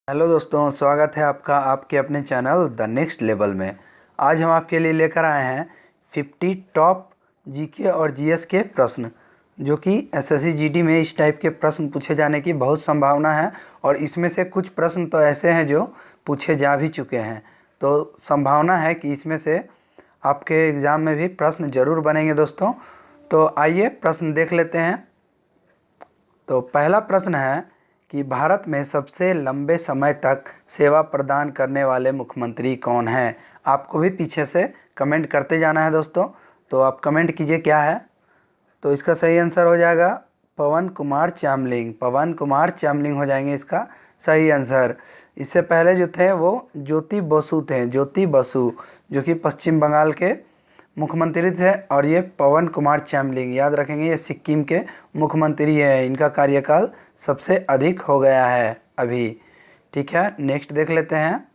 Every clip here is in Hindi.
हेलो दोस्तों, स्वागत है आपका आपके अपने चैनल द नेक्स्ट लेवल में। आज हम आपके लिए लेकर आए हैं 50 टॉप जीके और जीएस के प्रश्न, जो कि एसएससी जीडी में इस टाइप के प्रश्न पूछे जाने की बहुत संभावना है। और इसमें से कुछ प्रश्न तो ऐसे हैं जो पूछे जा भी चुके हैं, तो संभावना है कि इसमें से आपके एग्ज़ाम में भी प्रश्न ज़रूर बनेंगे दोस्तों। तो आइए प्रश्न देख लेते हैं। तो पहला प्रश्न है कि भारत में सबसे लंबे समय तक सेवा प्रदान करने वाले मुख्यमंत्री कौन हैं। आपको भी पीछे से कमेंट करते जाना है दोस्तों, तो आप कमेंट कीजिए क्या है। तो इसका सही आंसर हो जाएगा पवन कुमार चामलिंग। पवन कुमार चामलिंग हो जाएंगे इसका सही आंसर। इससे पहले जो थे वो ज्योति बसु थे, ज्योति बसु, जो कि पश्चिम बंगाल के मुख्यमंत्री थे। और ये पवन कुमार चामलिंग, याद रखेंगे, ये सिक्किम के मुख्यमंत्री हैं। इनका कार्यकाल सबसे अधिक हो गया है अभी। ठीक है, नेक्स्ट देख लेते हैं।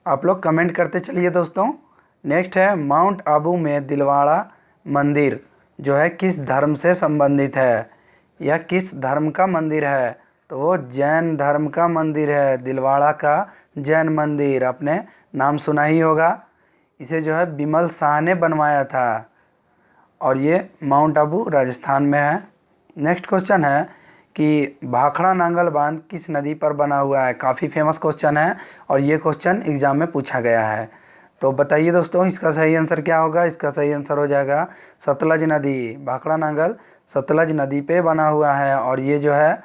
आप लोग कमेंट करते चलिए दोस्तों। नेक्स्ट है माउंट आबू में दिलवाड़ा मंदिर जो है किस धर्म से संबंधित है। यह किस धर्म का मंदिर है? तो वो जैन धर्म का मंदिर है। दिलवाड़ा का जैन मंदिर, आपने नाम सुना ही होगा। इसे जो है बिमल शाह ने बनवाया था और ये माउंट आबू राजस्थान में है। नेक्स्ट क्वेश्चन है कि भाखड़ा नांगल बांध किस नदी पर बना हुआ है। काफ़ी फेमस क्वेश्चन है और ये क्वेश्चन एग्जाम में पूछा गया है। तो बताइए दोस्तों, इसका सही आंसर क्या होगा। इसका सही आंसर हो जाएगा सतलज नदी। भाखड़ा नांगल सतलज नदी पे बना हुआ है और ये जो है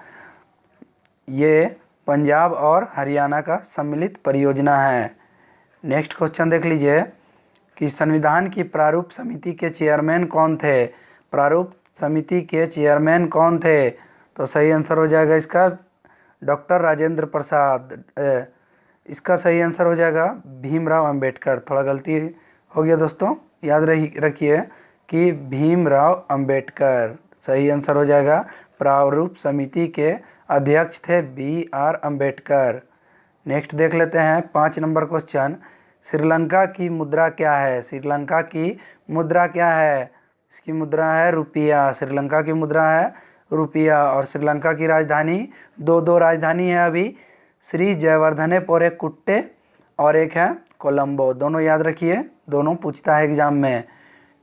ये पंजाब और हरियाणा का सम्मिलित परियोजना है। नेक्स्ट क्वेश्चन देख लीजिए कि संविधान की प्रारूप समिति के चेयरमैन कौन थे। प्रारूप समिति के चेयरमैन कौन थे? तो सही आंसर हो जाएगा इसका डॉक्टर राजेंद्र प्रसाद। इसका सही आंसर हो जाएगा भीमराव अंबेडकर। थोड़ा गलती हो गया दोस्तों, याद रखिए कि भीमराव अंबेडकर सही आंसर हो जाएगा। प्रारूप समिति के अध्यक्ष थे BR अंबेडकर। नेक्स्ट देख लेते हैं 5 नंबर क्वेश्चन। श्रीलंका की मुद्रा क्या है? श्रीलंका की मुद्रा क्या है? इसकी मुद्रा है रुपया। श्रीलंका की मुद्रा है रुपया। और श्रीलंका की राजधानी, दो राजधानी है अभी, श्री जयवर्धने कुट्टे और एक है कोलंबो। दोनों याद रखिए, दोनों पूछता है एग्जाम में।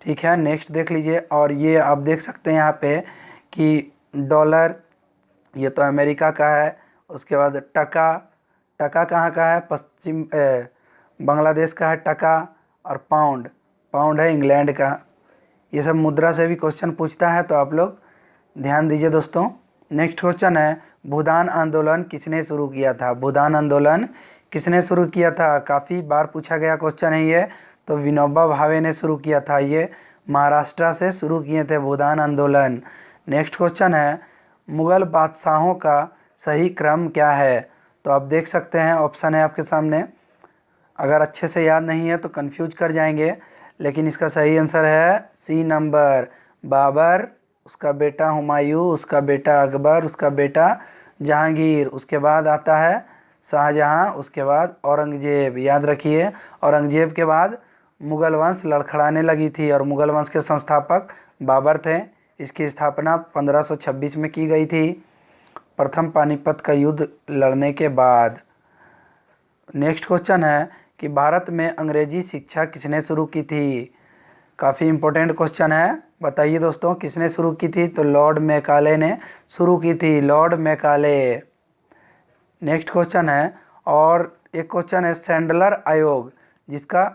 ठीक है, नेक्स्ट देख लीजिए। और ये आप देख सकते हैं यहाँ पे कि डॉलर, ये तो अमेरिका का है। उसके बाद टका, टका कहाँ का है? पश्चिम बांग्लादेश का है टका। और पाउंड, पाउंड है इंग्लैंड का। ये सब मुद्रा से भी क्वेश्चन पूछता है, तो आप लोग ध्यान दीजिए दोस्तों। नेक्स्ट क्वेश्चन है भूदान आंदोलन किसने शुरू किया था? भूदान आंदोलन किसने शुरू किया था? काफ़ी बार पूछा गया क्वेश्चन है ये। तो विनोबा भावे ने शुरू किया था। ये महाराष्ट्र से शुरू किए थे भूदान आंदोलन। नेक्स्ट क्वेश्चन है मुग़ल बादशाहों का सही क्रम क्या है? तो आप देख सकते हैं, ऑप्शन है आपके सामने। अगर अच्छे से याद नहीं है तो कंफ्यूज कर जाएंगे, लेकिन इसका सही आंसर है C नंबर, बाबर, उसका बेटा हुमायूं, उसका बेटा अकबर, उसका बेटा जहांगीर, उसके बाद आता है शाहजहां, उसके बाद औरंगजेब। याद रखिए, औरंगजेब के बाद मुग़ल वंश लड़खड़ाने लगी थी और मुग़ल वंश के संस्थापक बाबर थे। इसकी स्थापना 1526 में की गई थी, प्रथम पानीपत का युद्ध लड़ने के बाद। नेक्स्ट क्वेश्चन है कि भारत में अंग्रेजी शिक्षा किसने शुरू की थी? काफ़ी इम्पोर्टेंट क्वेश्चन है, बताइए दोस्तों किसने शुरू की थी? तो लॉर्ड मैकाले ने शुरू की थी, लॉर्ड मैकाले। नेक्स्ट क्वेश्चन है, और एक क्वेश्चन है सैंडलर आयोग जिसका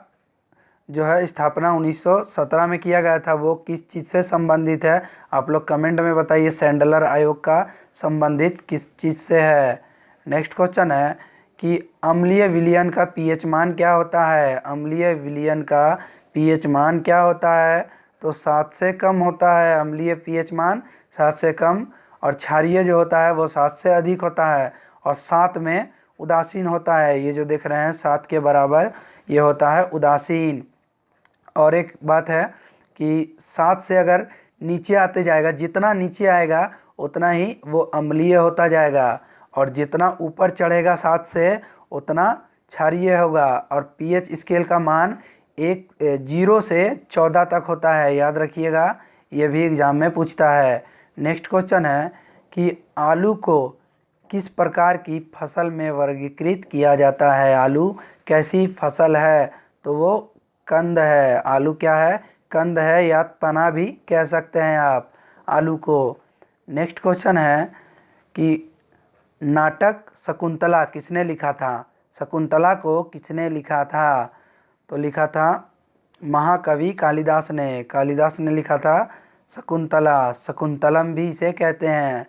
जो है स्थापना 1917 में किया गया था, वो किस चीज़ से संबंधित है? आप लोग कमेंट में बताइए सैंडलर आयोग का संबंधित किस चीज़ से है। नेक्स्ट क्वेश्चन है कि अम्लीय विलयन का पीएच मान क्या होता है? अम्लीय विलयन का पीएच मान क्या होता है? तो 7 से कम होता है अम्लीय पीएच मान, 7 से कम। और क्षारीय जो होता है वो 7 से अधिक होता है और 7 में उदासीन होता है। ये जो देख रहे हैं 7 के बराबर, ये होता है उदासीन। और एक बात है कि 7 से अगर नीचे आते जाएगा, जितना नीचे आएगा उतना ही वो अम्लीय होता जाएगा, और जितना ऊपर चढ़ेगा 7 से उतना क्षारीय होगा। और पीएच स्केल का मान 0 से 14 तक होता है, याद रखिएगा, ये भी एग्जाम में पूछता है। नेक्स्ट क्वेश्चन है कि आलू को किस प्रकार की फसल में वर्गीकृत किया जाता है? आलू कैसी फसल है? तो वो कंद है। आलू क्या है? कंद है, या तना भी कह सकते हैं आप आलू को। नेक्स्ट क्वेश्चन है कि नाटक शकुंतला किसने लिखा था? शकुंतला को किसने लिखा था? तो लिखा था महाकवि कालिदास ने। कालिदास ने लिखा था शकुंतला। शकुंतलम भी इसे कहते हैं।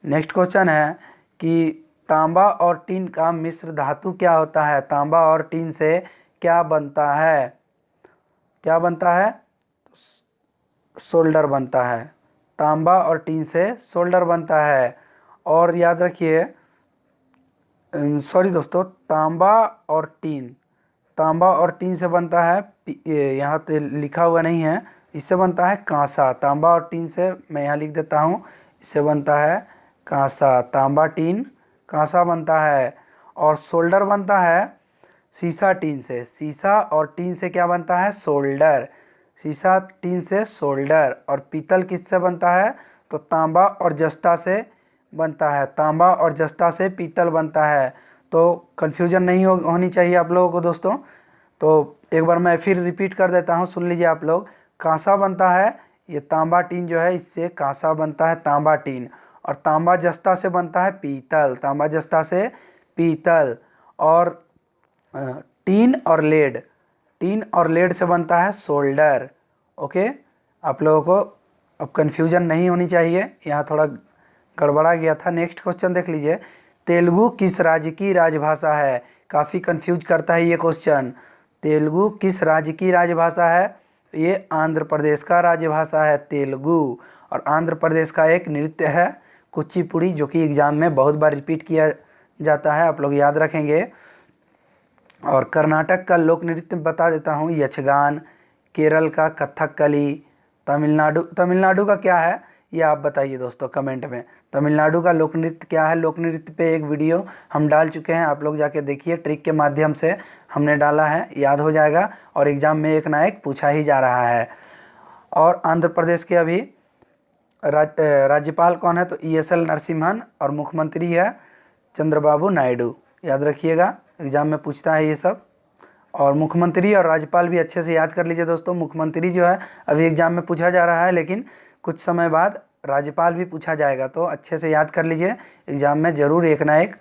नेक्स्ट क्वेश्चन है कि तांबा और टीन का मिश्र धातु क्या होता है? तांबा और टीन से क्या बनता है? क्या बनता है? सोल्डर बनता है। तांबा और टीन से सोल्डर बनता है। और याद रखिए, सॉरी दोस्तों, तांबा और टीन से बनता है, यहाँ तो लिखा हुआ नहीं है, इससे बनता है कांसा। तांबा और टीन से मैं यहाँ लिख देता हूँ, इससे बनता है कांसा। तांबा टीन कांसा बनता है। और सोल्डर बनता है सीसा टीन से। सीसा और टीन से क्या बनता है? सोल्डर। सीसा टीन से सोल्डर। और पीतल किससे बनता है? तो तांबा और जस्ता से बनता है। तांबा और जस्ता से पीतल बनता है। तो कन्फ्यूजन नहीं होनी चाहिए आप लोगों को दोस्तों। तो एक बार मैं फिर रिपीट कर देता हूँ, सुन लीजिए आप लोग। कांसा बनता है, ये तांबा टीन जो है इससे कांसा बनता है, तांबा टीन। और तांबा जस्ता से बनता है पीतल। तांबा जस्ता से पीतल। और टीन और लेड से बनता है सोल्डर। ओके, आप लोगों को अब कन्फ्यूजन नहीं होनी चाहिए, यहाँ थोड़ा गड़बड़ा गया था। नेक्स्ट क्वेश्चन देख लीजिए। तेलुगु किस राज्य की राजभाषा है? काफ़ी कंफ्यूज करता है ये क्वेश्चन। तेलुगु किस राज्य की राजभाषा है? ये आंध्र प्रदेश का राजभाषा है तेलुगु। और आंध्र प्रदेश का एक नृत्य है कुचिपुड़ी, जो कि एग्जाम में बहुत बार रिपीट किया जाता है, आप लोग याद रखेंगे। और कर्नाटक का लोक नृत्य बता देता हूँ, यक्षगान। केरल का कथकली। तमिलनाडु का क्या है ये आप बताइए दोस्तों कमेंट में। तमिलनाडु का लोक नृत्य क्या है? लोक नृत्य पे एक वीडियो हम डाल चुके हैं, आप लोग जाके देखिए, ट्रिक के माध्यम से हमने डाला है, याद हो जाएगा। और एग्ज़ाम में एक ना एक पूछा ही जा रहा है। और आंध्र प्रदेश के अभी राज्यपाल कौन है? तो ESL नरसिम्हन। और मुख्यमंत्री है चंद्रबाबू नायडू। याद रखिएगा, एग्ज़ाम में पूछता है ये सब। और मुख्यमंत्री और राज्यपाल भी अच्छे से याद कर लीजिए दोस्तों। मुख्यमंत्री जो है अभी एग्ज़ाम में पूछा जा रहा है, लेकिन कुछ समय बाद राज्यपाल भी पूछा जाएगा, तो अच्छे से याद कर लीजिए, एग्ज़ाम में ज़रूर एक ना एक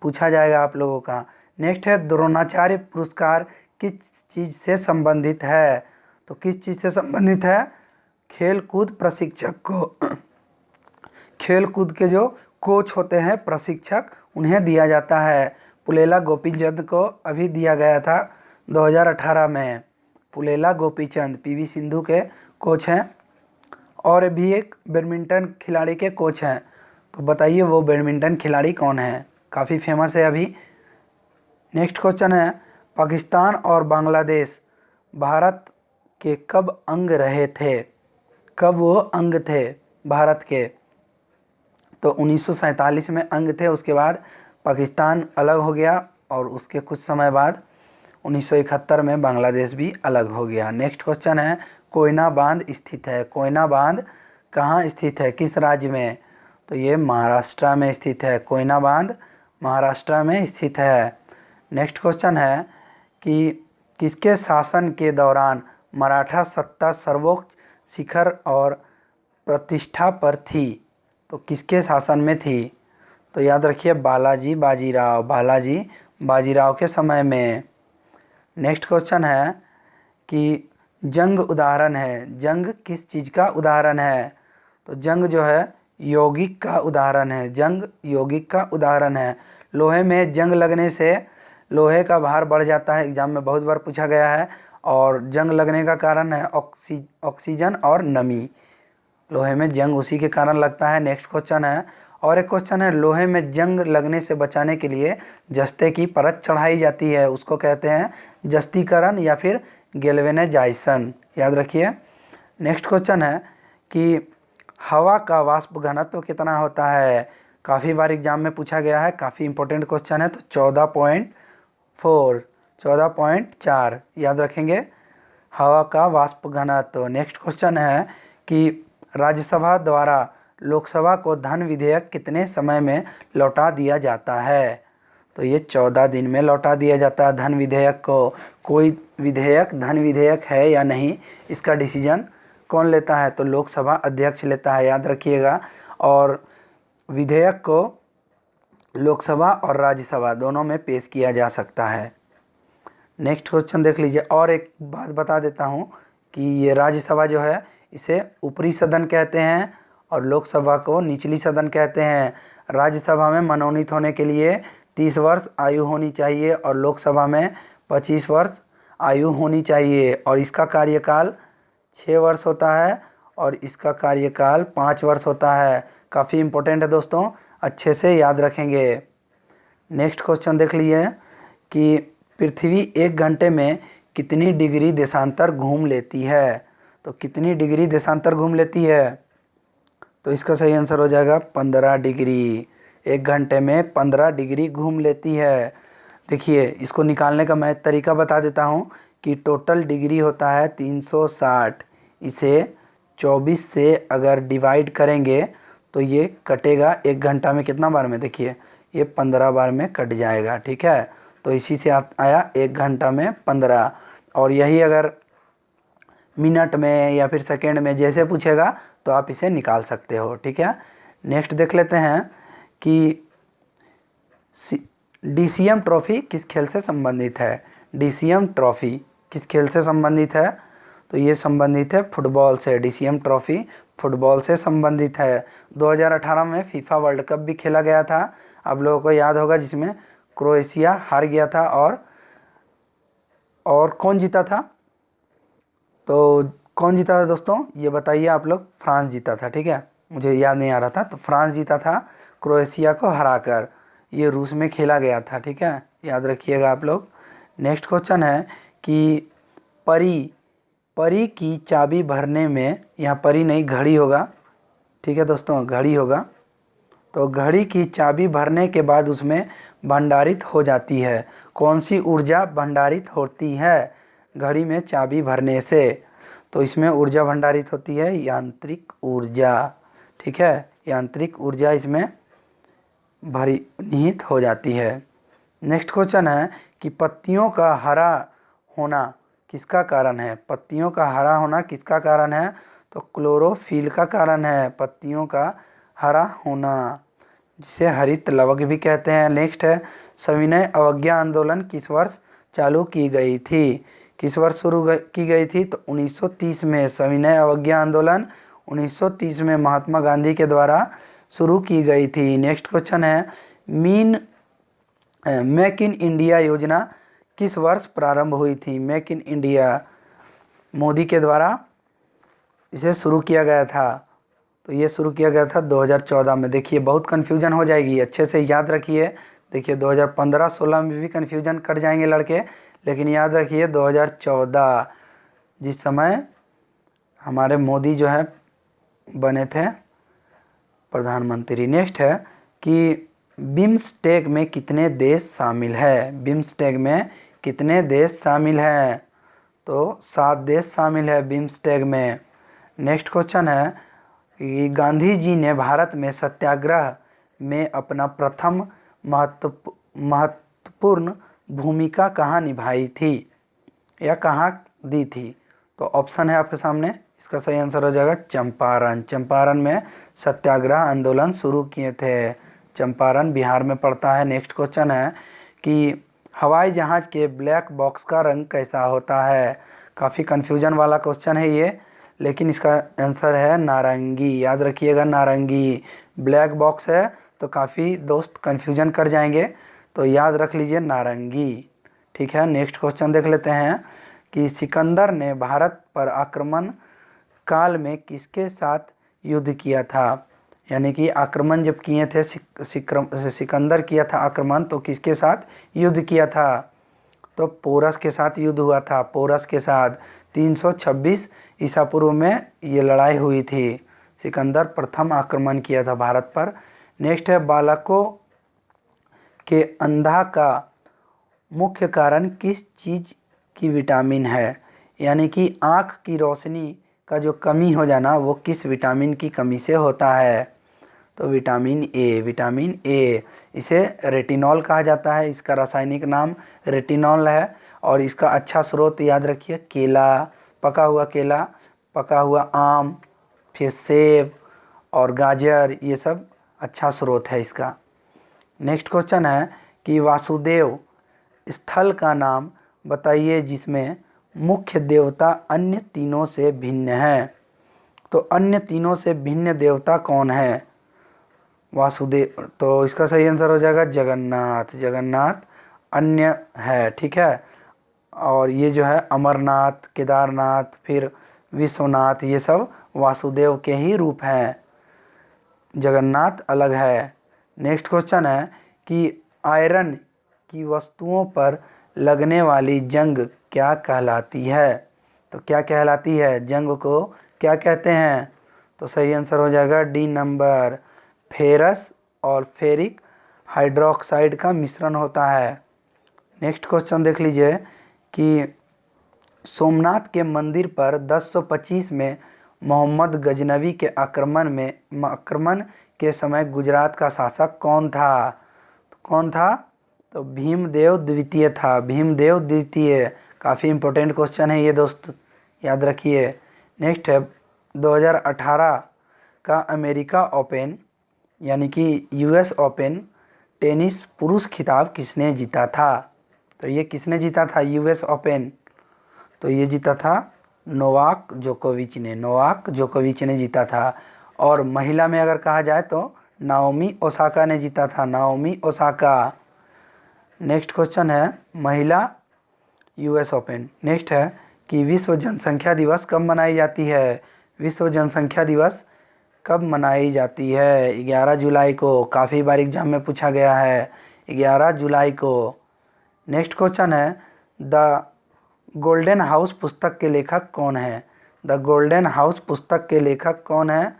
पूछा जाएगा आप लोगों का। नेक्स्ट है द्रोणाचार्य पुरस्कार किस चीज़ से संबंधित है? तो किस चीज़ से संबंधित है? खेल कूद प्रशिक्षक को खेल कूद के जो कोच होते हैं, प्रशिक्षक, उन्हें दिया जाता है। पुलेला गोपीचंद को अभी दिया गया था 2018 में। पुलेला गोपीचंद PV सिंधु के कोच हैं, और भी एक बैडमिंटन खिलाड़ी के कोच हैं। तो बताइए वो बैडमिंटन खिलाड़ी कौन है? काफ़ी फेमस है अभी। नेक्स्ट क्वेश्चन है, पाकिस्तान और बांग्लादेश भारत के कब अंग रहे थे? कब वो अंग थे भारत के? तो 1947 में अंग थे, उसके बाद पाकिस्तान अलग हो गया, और उसके कुछ समय बाद 1971 में बांग्लादेश भी अलग हो गया। नेक्स्ट क्वेश्चन है, कोयना बांध स्थित है। कोयना बांध कहाँ स्थित है? किस राज्य में? तो ये महाराष्ट्र में स्थित है। कोयना बांध महाराष्ट्र में स्थित है। नेक्स्ट क्वेश्चन है कि किसके शासन के दौरान मराठा सत्ता सर्वोच्च शिखर और प्रतिष्ठा पर थी? तो किसके शासन में थी? तो याद रखिए बालाजी बाजीराव के समय में। नेक्स्ट क्वेश्चन है कि जंग उदाहरण है। जंग किस चीज़ का उदाहरण है? तो जंग जो है यौगिक का उदाहरण है। जंग यौगिक का उदाहरण है। लोहे में जंग लगने से लोहे का भार बढ़ जाता है, एग्जाम में बहुत बार पूछा गया है। और जंग लगने का कारण है ऑक्सीजन और नमी। लोहे में जंग उसी के कारण लगता है। नेक्स्ट क्वेश्चन है, और एक क्वेश्चन है, लोहे में जंग लगने से बचाने के लिए जस्ते की परत चढ़ाई जाती है, उसको कहते हैं जस्तीकरण या फिर गैल्वेनाइजेशन। याद रखिए। नेक्स्ट क्वेश्चन है कि हवा का वाष्प घनत्व कितना होता है? काफ़ी बार एग्जाम में पूछा गया है, काफ़ी इंपॉर्टेंट क्वेश्चन है। तो 14.4 याद रखेंगे, हवा का वाष्प घनत्व। नेक्स्ट क्वेश्चन है कि राज्यसभा द्वारा लोकसभा को धन विधेयक कितने समय में लौटा दिया जाता है? तो ये 14 दिन में लौटा दिया जाता है धन विधेयक को। कोई विधेयक धन विधेयक है या नहीं, इसका डिसीजन कौन लेता है? तो लोकसभा अध्यक्ष लेता है, याद रखिएगा। और विधेयक को लोकसभा और राज्यसभा दोनों में पेश किया जा सकता है। नेक्स्ट क्वेश्चन देख लीजिए। और एक बात बता देता हूँ कि ये राज्यसभा जो है इसे ऊपरी सदन कहते हैं और लोकसभा को निचली सदन कहते हैं। राज्यसभा में मनोनीत होने के लिए 30 वर्ष आयु होनी चाहिए और लोकसभा में 25 वर्ष आयु होनी चाहिए। और इसका कार्यकाल 6 वर्ष होता है और इसका कार्यकाल 5 वर्ष होता है। काफ़ी इम्पोर्टेंट है दोस्तों, अच्छे से याद रखेंगे। नेक्स्ट क्वेश्चन देख लीजिए कि पृथ्वी 1 घंटे में कितनी डिग्री देशांतर घूम लेती है? तो कितनी डिग्री देशांतर घूम लेती है? तो इसका सही आंसर हो जाएगा 15 डिग्री। 1 घंटे में 15 डिग्री घूम लेती है। देखिए, इसको निकालने का मैं तरीका बता देता हूँ कि टोटल डिग्री होता है 360। इसे 24 से अगर डिवाइड करेंगे तो ये कटेगा 1 घंटा में कितना बार में? देखिए, ये 15 बार में कट जाएगा, ठीक है। तो इसी से आया 1 घंटा में 15। और यही अगर मिनट में या फिर सेकेंड में जैसे पूछेगा तो आप इसे निकाल सकते हो, ठीक है। नेक्स्ट देख लेते हैं कि DCM ट्रॉफी किस खेल से संबंधित है? DCM ट्रॉफी किस खेल से संबंधित है? तो ये संबंधित है फुटबॉल से। DCM ट्रॉफी फुटबॉल से संबंधित है। 2018 में फीफा वर्ल्ड कप भी खेला गया था, आप लोगों को याद होगा, जिसमें क्रोएशिया हार गया था और कौन जीता था? तो कौन जीता था दोस्तों, ये बताइए आप लोग। फ्रांस जीता था, ठीक है, मुझे याद नहीं आ रहा था। तो फ्रांस जीता था क्रोएशिया को हराकर। ये रूस में खेला गया था, ठीक है, याद रखिएगा आप लोग। नेक्स्ट क्वेश्चन है कि परी की चाबी भरने में, यहाँ परी नहीं घड़ी होगा, ठीक है दोस्तों, घड़ी होगा। तो घड़ी की चाबी भरने के बाद उसमें भंडारित हो जाती है। कौन सी ऊर्जा भंडारित होती है घड़ी में चाबी भरने से? तो इसमें ऊर्जा भंडारित होती है यांत्रिक ऊर्जा, ठीक है, यांत्रिक ऊर्जा इसमें भरी निहित हो जाती है। नेक्स्ट क्वेश्चन है कि पत्तियों का हरा होना किसका कारण है? पत्तियों का हरा होना किसका कारण है? तो क्लोरोफिल का कारण है, पत्तियों का हरा होना, जिसे हरित लवक भी कहते हैं। नेक्स्ट है सविनय अवज्ञा आंदोलन किस वर्ष चालू की गई थी? किस वर्ष शुरू की गई थी? तो 1930 में। सविनय अवज्ञा आंदोलन 1930 में महात्मा गांधी के द्वारा शुरू की गई थी। नेक्स्ट क्वेश्चन है मेक इन इंडिया योजना किस वर्ष प्रारंभ हुई थी? मेक इन इंडिया मोदी के द्वारा इसे शुरू किया गया था। तो ये शुरू किया गया था 2014 में। देखिए, बहुत कन्फ्यूजन हो जाएगी, अच्छे से याद रखिए। देखिए 2015-16 में भी कन्फ्यूजन कर जाएंगे लड़के, लेकिन याद रखिए 2014 जिस समय हमारे मोदी जो है बने थे प्रधानमंत्री। नेक्स्ट है कि बिम्स्टेक में कितने देश शामिल है? बिम्स्टेक में कितने देश शामिल हैं? तो 7 देश शामिल है बिम्स्टेक में। नेक्स्ट क्वेश्चन है कि गांधी जी ने भारत में सत्याग्रह में अपना प्रथम महत्वपूर्ण भूमिका कहाँ निभाई थी या कहाँ दी थी? तो ऑप्शन है आपके सामने, इसका सही आंसर हो जाएगा चंपारण। चंपारण में सत्याग्रह आंदोलन शुरू किए थे। चंपारण बिहार में पड़ता है। नेक्स्ट क्वेश्चन है कि हवाई जहाज़ के ब्लैक बॉक्स का रंग कैसा होता है? काफ़ी कन्फ्यूजन वाला क्वेश्चन है ये, लेकिन इसका आंसर है नारंगी, याद रखिएगा, नारंगी। ब्लैक बॉक्स है तो काफ़ी दोस्त कन्फ्यूजन कर जाएंगे, तो याद रख लीजिए नारंगी, ठीक है। नेक्स्ट क्वेश्चन देख लेते हैं कि सिकंदर ने भारत पर आक्रमण काल में किसके साथ युद्ध किया था? यानी कि आक्रमण जब किए थे सिकंदर किया था आक्रमण, तो किसके साथ युद्ध किया था? तो पोरस के साथ युद्ध हुआ था, पोरस के साथ। 326 ईसा पूर्व में ये लड़ाई हुई थी। सिकंदर प्रथम आक्रमण किया था भारत पर। नेक्स्ट है बालकों के अंधा का मुख्य कारण किस चीज़ की विटामिन है? यानी कि आँख की रोशनी का जो कमी हो जाना वो किस विटामिन की कमी से होता है? तो विटामिन ए, विटामिन ए। इसे रेटिनॉल कहा जाता है, इसका रासायनिक नाम रेटिनॉल है। और इसका अच्छा स्रोत याद रखिए केला, पका हुआ केला, पका हुआ आम, फिर सेब और गाजर, ये सब अच्छा स्रोत है इसका। नेक्स्ट क्वेश्चन है कि वासुदेव स्थल का नाम बताइए जिसमें मुख्य देवता अन्य तीनों से भिन्न है। तो अन्य तीनों से भिन्न देवता कौन है? वासुदेव। तो इसका सही आंसर हो जाएगा जगन्नाथ। जगन्नाथ अन्य है, ठीक है। और ये जो है अमरनाथ, केदारनाथ, फिर विश्वनाथ, ये सब वासुदेव के ही रूप हैं, जगन्नाथ अलग है। नेक्स्ट क्वेश्चन है कि आयरन की वस्तुओं पर लगने वाली जंग क्या कहलाती है? तो क्या कहलाती है? जंग को क्या कहते हैं? तो सही आंसर हो जाएगा डी नंबर, फेरस और फेरिक हाइड्रोक्साइड का मिश्रण होता है। नेक्स्ट क्वेश्चन देख लीजिए कि सोमनाथ के मंदिर पर 1025 में मोहम्मद गजनवी के आक्रमण के समय गुजरात का शासक कौन था? कौन था? तो भीमदेव द्वितीय था, भीमदेव द्वितीय। काफ़ी इम्पोर्टेंट क्वेश्चन है ये दोस्त, याद रखिए। नेक्स्ट है 2018 का अमेरिका ओपन यानी कि यूएस ओपन टेनिस पुरुष खिताब किसने जीता था? तो ये किसने जीता था यूएस ओपन? तो ये जीता था नोवाक जोकोविच ने, नोवाक जोकोविच ने जीता था। और महिला में अगर कहा जाए तो नाओमी ओसाका ने जीता था, नाओमी ओसाका। नेक्स्ट क्वेश्चन है महिला यूएस ओपन। नेक्स्ट है कि विश्व जनसंख्या दिवस कब मनाई जाती है? विश्व जनसंख्या दिवस कब मनाई जाती है? 11 जुलाई को। काफ़ी बार एग्जाम में पूछा गया है, 11 जुलाई को। नेक्स्ट क्वेश्चन है द गोल्डन हाउस पुस्तक के लेखक कौन है? द गोल्डन हाउस पुस्तक के लेखक कौन है?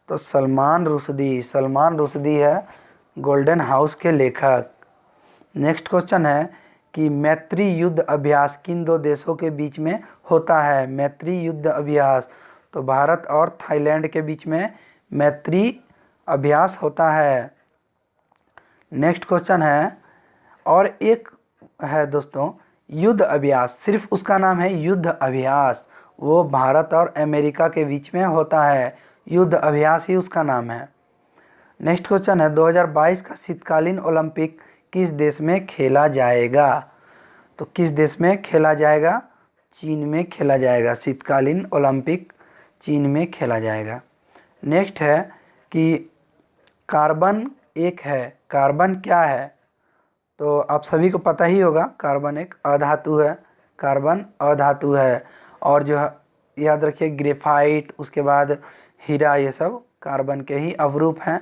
तो सलमान रुश्दी, सलमान रुश्दी है गोल्डन हाउस के लेखक। नेक्स्ट क्वेश्चन है कि मैत्री युद्ध अभ्यास किन दो देशों के बीच में होता है? मैत्री युद्ध अभ्यास तो भारत और थाईलैंड के बीच में मैत्री अभ्यास होता है। नेक्स्ट क्वेश्चन है और एक है दोस्तों युद्ध अभ्यास, सिर्फ उसका नाम है युद्ध अभ्यास, वो भारत और अमेरिका के बीच में होता है, युद्ध अभ्यास ही उसका नाम है। नेक्स्ट क्वेश्चन है 2022 का शीतकालीन ओलंपिक किस देश में खेला जाएगा? तो किस देश में खेला जाएगा? चीन में खेला जाएगा। शीतकालीन ओलंपिक चीन में खेला जाएगा। नेक्स्ट है कि कार्बन एक है, कार्बन क्या है? तो आप सभी को पता ही होगा कार्बन एक अधातु है, कार्बन अधातु है। और जो याद रखिए ग्रेफाइट, उसके बाद हीरा, ये सब कार्बन के ही अवरूप हैं।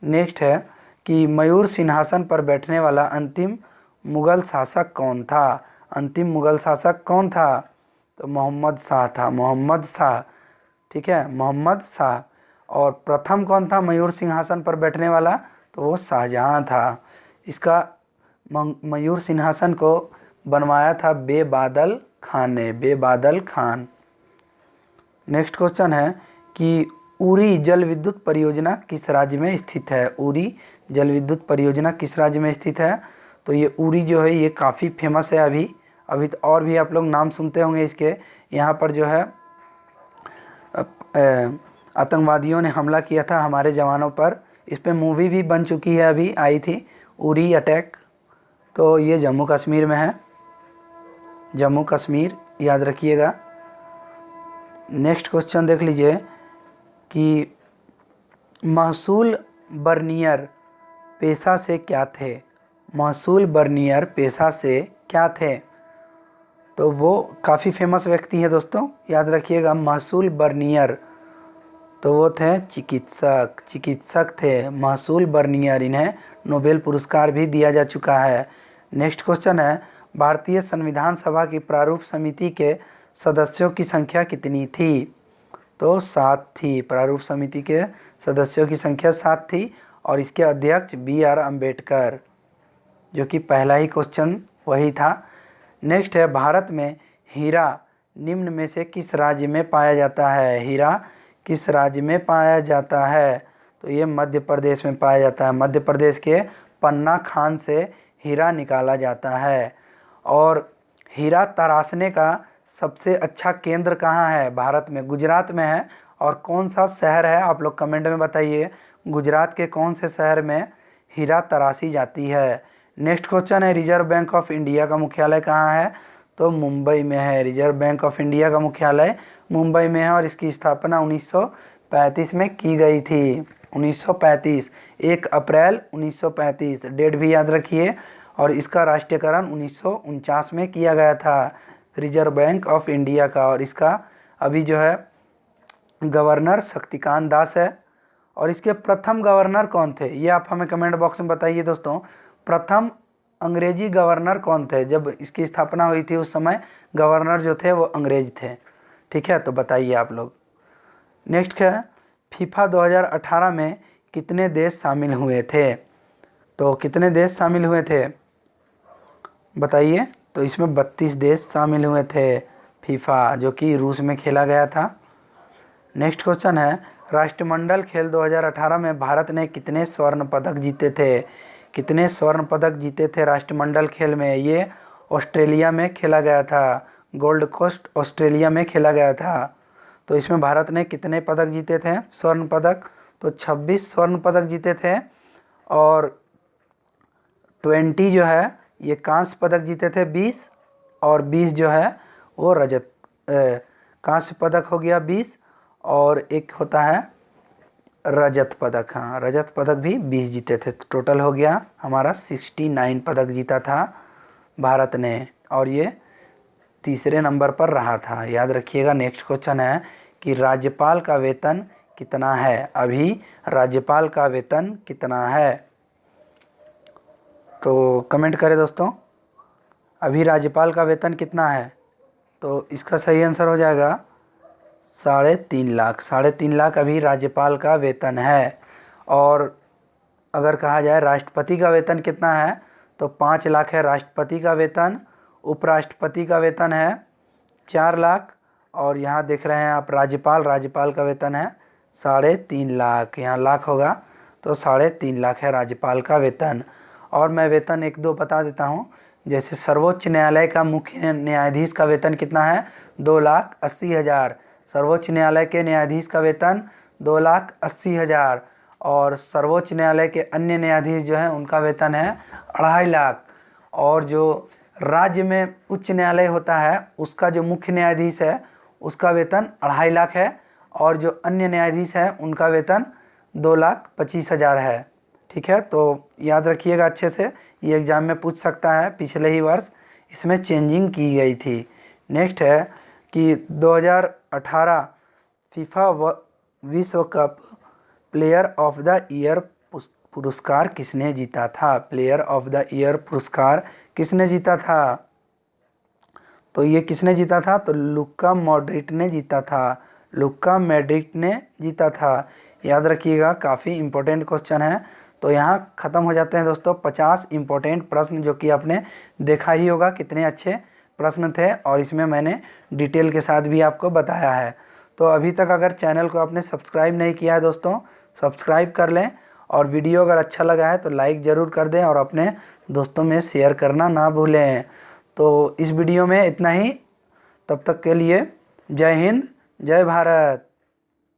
नेक्स्ट है कि मयूर सिंहासन पर बैठने वाला अंतिम मुगल शासक कौन था? अंतिम मुगल शासक कौन था? तो मोहम्मद शाह था, मोहम्मद शाह, ठीक है, मोहम्मद शाह। और प्रथम कौन था मयूर सिंहासन पर बैठने वाला? तो वो शाहजहाँ था। इसका मयूर सिंहासन को बनवाया था बेबादल खान ने, बेबादल खान। नेक्स्ट क्वेश्चन है कि उरी जल विद्युत परियोजना किस राज्य में स्थित है? उरी जल विद्युत परियोजना किस राज्य में स्थित है? तो ये उरी जो है ये काफ़ी फेमस है अभी अभी तो, और भी आप लोग नाम सुनते होंगे इसके। यहाँ पर जो है आतंकवादियों ने हमला किया था हमारे जवानों पर, इस पर मूवी भी बन चुकी है, अभी आई थी उरी अटैक। तो ये जम्मू कश्मीर में है, जम्मू कश्मीर, याद रखिएगा। नेक्स्ट क्वेश्चन देख लीजिए कि महसूल बर्नियर पेशा से क्या थे? महसूल बर्नियर पेशा से क्या थे? तो वो काफ़ी फेमस व्यक्ति है दोस्तों, याद रखिएगा महसूल बर्नियर। तो वो थे चिकित्सक, चिकित्सक थे महसूल बर्नियर। इन्हें नोबेल पुरस्कार भी दिया जा चुका है। नेक्स्ट क्वेश्चन है भारतीय संविधान सभा की प्रारूप समिति के सदस्यों की संख्या कितनी थी? तो 7 थी। प्रारूप समिति के सदस्यों की संख्या 7 थी और इसके अध्यक्ष BR अम्बेडकर, जो कि पहला ही क्वेश्चन वही था। नेक्स्ट है भारत में हीरा निम्न में से किस राज्य में पाया जाता है? हीरा किस राज्य में पाया जाता है? तो ये मध्य प्रदेश में पाया जाता है। मध्य प्रदेश के पन्ना खान से हीरा निकाला जाता है। और हीरा तराशने का सबसे अच्छा केंद्र कहाँ है भारत में? गुजरात में है। और कौन सा शहर है? आप लोग कमेंट में बताइए, गुजरात के कौन से शहर में हीरा तराशी जाती है। नेक्स्ट क्वेश्चन है, रिजर्व बैंक ऑफ इंडिया का मुख्यालय कहाँ है? तो मुंबई में है। रिजर्व बैंक ऑफ इंडिया का मुख्यालय मुंबई में है और इसकी स्थापना 1935 में की गई थी। 1935, 1 अप्रैल 1935, डेट भी याद रखिए। और इसका राष्ट्रीयकरण 1949 में किया गया था, रिजर्व बैंक ऑफ इंडिया का। और इसका अभी जो है गवर्नर शक्तिकांत दास है। और इसके प्रथम गवर्नर कौन थे, ये आप हमें कमेंट बॉक्स में बताइए दोस्तों। प्रथम अंग्रेजी गवर्नर कौन थे? जब इसकी स्थापना हुई थी उस समय गवर्नर जो थे वो अंग्रेज थे। ठीक है, तो बताइए आप लोग। नेक्स्ट है, फीफा 2018 में कितने देश शामिल हुए थे? तो कितने देश शामिल हुए थे बताइए। तो इसमें 32 देश शामिल हुए थे फीफा, जो कि रूस में खेला गया था। नेक्स्ट क्वेश्चन है, राष्ट्रमंडल खेल 2018 में भारत ने कितने स्वर्ण पदक जीते थे? कितने स्वर्ण पदक जीते थे राष्ट्रमंडल खेल में? ये ऑस्ट्रेलिया में खेला गया था, गोल्ड कोस्ट ऑस्ट्रेलिया में खेला गया था। तो इसमें भारत ने कितने पदक जीते थे स्वर्ण पदक? तो 26 स्वर्ण पदक जीते थे। और 20 जो है ये कांस्य पदक जीते थे 20। और 20 जो है वो रजत कांस्य पदक हो गया 20। और एक होता है रजत पदक, हाँ रजत पदक भी 20 जीते थे। टोटल हो गया हमारा 69 पदक जीता था भारत ने। और ये तीसरे नंबर पर रहा था, याद रखिएगा। नेक्स्ट क्वेश्चन है कि राज्यपाल का वेतन कितना है? अभी राज्यपाल का वेतन कितना है? तो कमेंट करें दोस्तों, अभी राज्यपाल का वेतन कितना है? तो इसका सही आंसर हो जाएगा 3.5 लाख। 3.5 लाख अभी राज्यपाल का वेतन है। और अगर कहा जाए राष्ट्रपति का वेतन कितना है, तो 5 लाख है राष्ट्रपति का वेतन। उपराष्ट्रपति का वेतन है 4 लाख। और यहाँ देख रहे हैं आप राज्यपाल का वेतन है 3.5 लाख, यहाँ लाख होगा तो 3.5 लाख है राज्यपाल का वेतन। और मैं वेतन 1-2 बता देता हूँ। जैसे सर्वोच्च न्यायालय का मुख्य न्यायाधीश का वेतन कितना है? 2,80,000। सर्वोच्च न्यायालय के न्यायाधीश का वेतन 2,80,000। और सर्वोच्च न्यायालय के अन्य न्यायाधीश जो हैं उनका वेतन है 2.5 लाख। और जो राज्य में उच्च न्यायालय होता है उसका जो मुख्य न्यायाधीश है उसका वेतन 2.5 लाख है। और जो अन्य न्यायाधीश हैं उनका वेतन 2,25,000 है। ठीक है, तो याद रखिएगा अच्छे से, ये एग्ज़ाम में पूछ सकता है। पिछले ही वर्ष इसमें चेंजिंग की गई थी। नेक्स्ट है कि 2018 फीफा विश्व cup player of the year पुरस्कार किसने जीता था? प्लेयर ऑफ द ईयर पुरस्कार किसने जीता था? तो ये किसने जीता था? तो लुका मॉड्रिक ने जीता था। लुका मॉड्रिक ने जीता था, याद रखिएगा। काफ़ी इम्पोर्टेंट क्वेश्चन है। तो यहाँ ख़त्म हो जाते हैं दोस्तों 50 इम्पोर्टेंट प्रश्न, जो कि आपने देखा ही होगा कितने अच्छे प्रश्न थे। और इसमें मैंने डिटेल के साथ भी आपको बताया है। तो अभी तक अगर चैनल को आपने सब्सक्राइब नहीं किया है दोस्तों, सब्सक्राइब कर लें। और वीडियो अगर अच्छा लगा है तो लाइक ज़रूर कर दें और अपने दोस्तों में शेयर करना ना भूलें। तो इस वीडियो में इतना ही, तब तक के लिए जय हिंद, जय भारत।